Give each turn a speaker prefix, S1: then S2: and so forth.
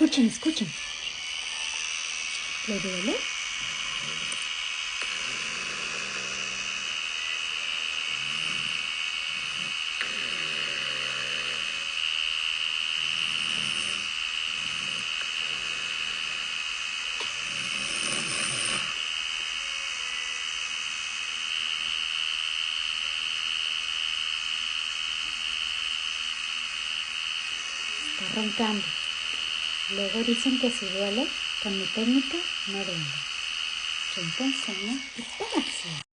S1: Escuchen, escuchen. ¿Le duele? Está roncando. Luego dicen que si duele, con mi técnica no duele. Yo te enseño y pon acción.